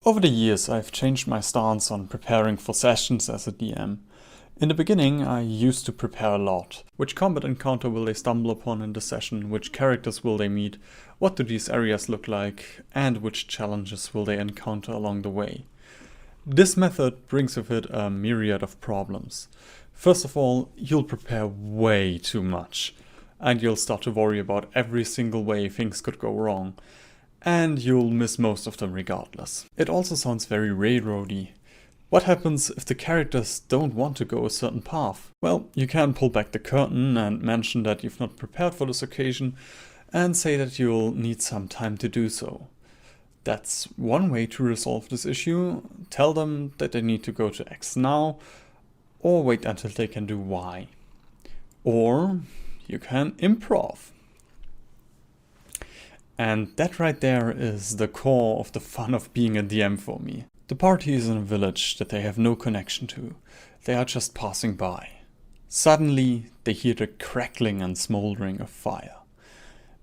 Over the years, I've changed my stance on preparing for sessions as a DM. In the beginning, I used to prepare a lot. Which combat encounter will they stumble upon in the session, which characters will they meet, what do these areas look like, and which challenges will they encounter along the way. This method brings with it a myriad of problems. First of all, you'll prepare way too much, and you'll start to worry about every single way things could go wrong. And you'll miss most of them regardless. It also sounds very railroady. What happens if the characters don't want to go a certain path? Well, you can pull back the curtain and mention that you've not prepared for this occasion and say that you'll need some time to do so. That's one way to resolve this issue. Tell them that they need to go to X now, or wait until they can do Y. Or you can improv. And that right there is the core of the fun of being a DM for me. The party is in a village that they have no connection to. They are just passing by. Suddenly, they hear the crackling and smoldering of fire.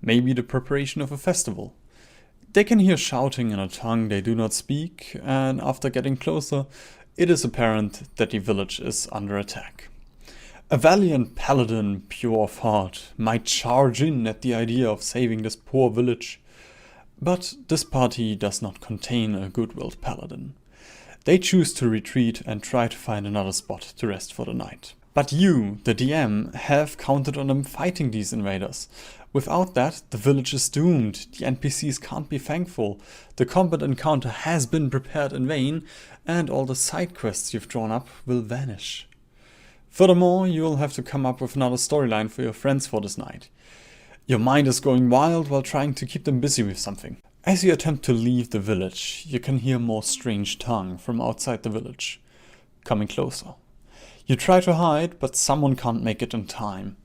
Maybe the preparation of a festival. They can hear shouting in a tongue they do not speak, and after getting closer, it is apparent that the village is under attack. A valiant paladin, pure of heart, might charge in at the idea of saving this poor village. But this party does not contain a good-willed paladin. They choose to retreat and try to find another spot to rest for the night. But you, the DM, have counted on them fighting these invaders. Without that, the village is doomed, the NPCs can't be thankful, the combat encounter has been prepared in vain, and all the side quests you've drawn up will vanish. Furthermore, you'll have to come up with another storyline for your friends for this night. Your mind is going wild while trying to keep them busy with something. As you attempt to leave the village, you can hear more strange tongue from outside the village, coming closer. You try to hide, but someone can't make it in time.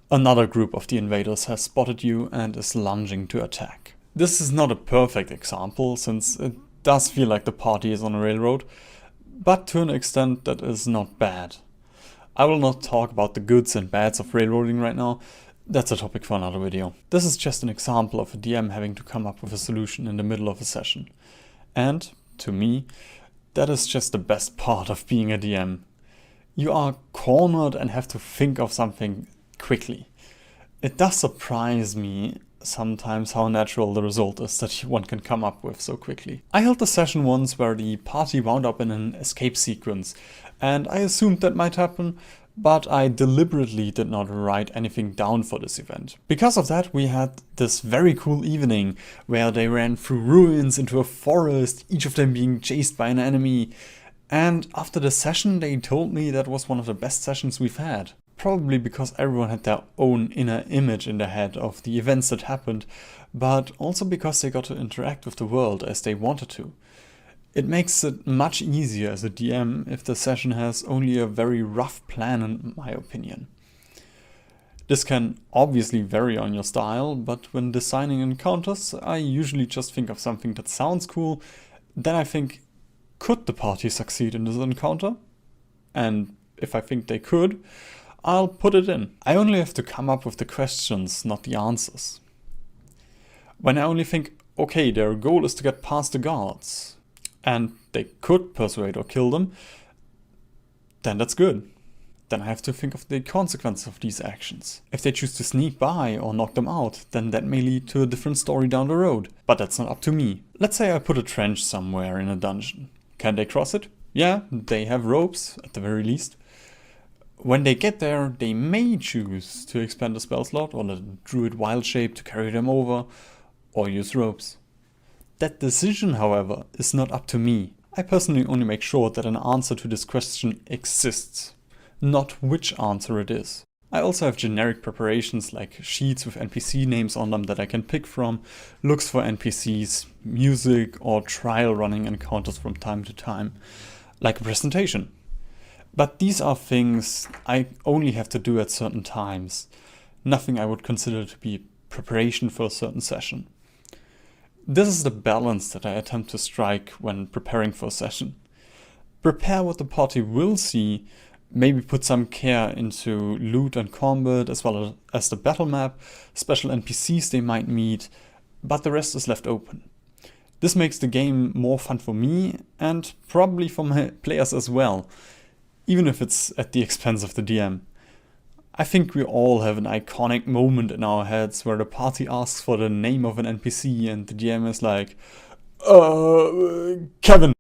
Another group of the invaders has spotted you and is lunging to attack. This is not a perfect example, since it does feel like the party is on a railroad, but to an extent that is not bad. I will not talk about the goods and bads of railroading right now, that's a topic for another video. This is just an example of a DM having to come up with a solution in the middle of a session. And, to me, that is just the best part of being a DM. You are cornered and have to think of something quickly. It does surprise me sometimes how natural the result is that one can come up with so quickly. I held a session once where the party wound up in an escape sequence, and I assumed that might happen, but I deliberately did not write anything down for this event. Because of that, we had this very cool evening where they ran through ruins into a forest, each of them being chased by an enemy, and after the session they told me that was one of the best sessions we've had. Probably because everyone had their own inner image in their head of the events that happened, but also because they got to interact with the world as they wanted to. It makes it much easier as a DM if the session has only a very rough plan, in my opinion. This can obviously vary on your style, but when designing encounters, I usually just think of something that sounds cool, then I think, could the party succeed in this encounter? And if I think they could, I'll put it in. I only have to come up with the questions, not the answers. When I only think, okay, their goal is to get past the guards, and they could persuade or kill them, then that's good. Then I have to think of the consequences of these actions. If they choose to sneak by or knock them out, then that may lead to a different story down the road. But that's not up to me. Let's say I put a trench somewhere in a dungeon. Can they cross it? Yeah, they have ropes, at the very least. When they get there, they may choose to expand the spell slot or let a druid wild shape to carry them over, or use ropes. That decision, however, is not up to me. I personally only make sure that an answer to this question exists, not which answer it is. I also have generic preparations like sheets with NPC names on them that I can pick from, looks for NPCs, music, or trial running encounters from time to time, like a presentation. But these are things I only have to do at certain times, nothing I would consider to be preparation for a certain session. This is the balance that I attempt to strike when preparing for a session. Prepare what the party will see, maybe put some care into loot and combat as well as the battle map, special NPCs they might meet, but the rest is left open. This makes the game more fun for me and probably for my players as well, even if it's at the expense of the DM. I think we all have an iconic moment in our heads where the party asks for the name of an NPC and the DM is like, Kevin.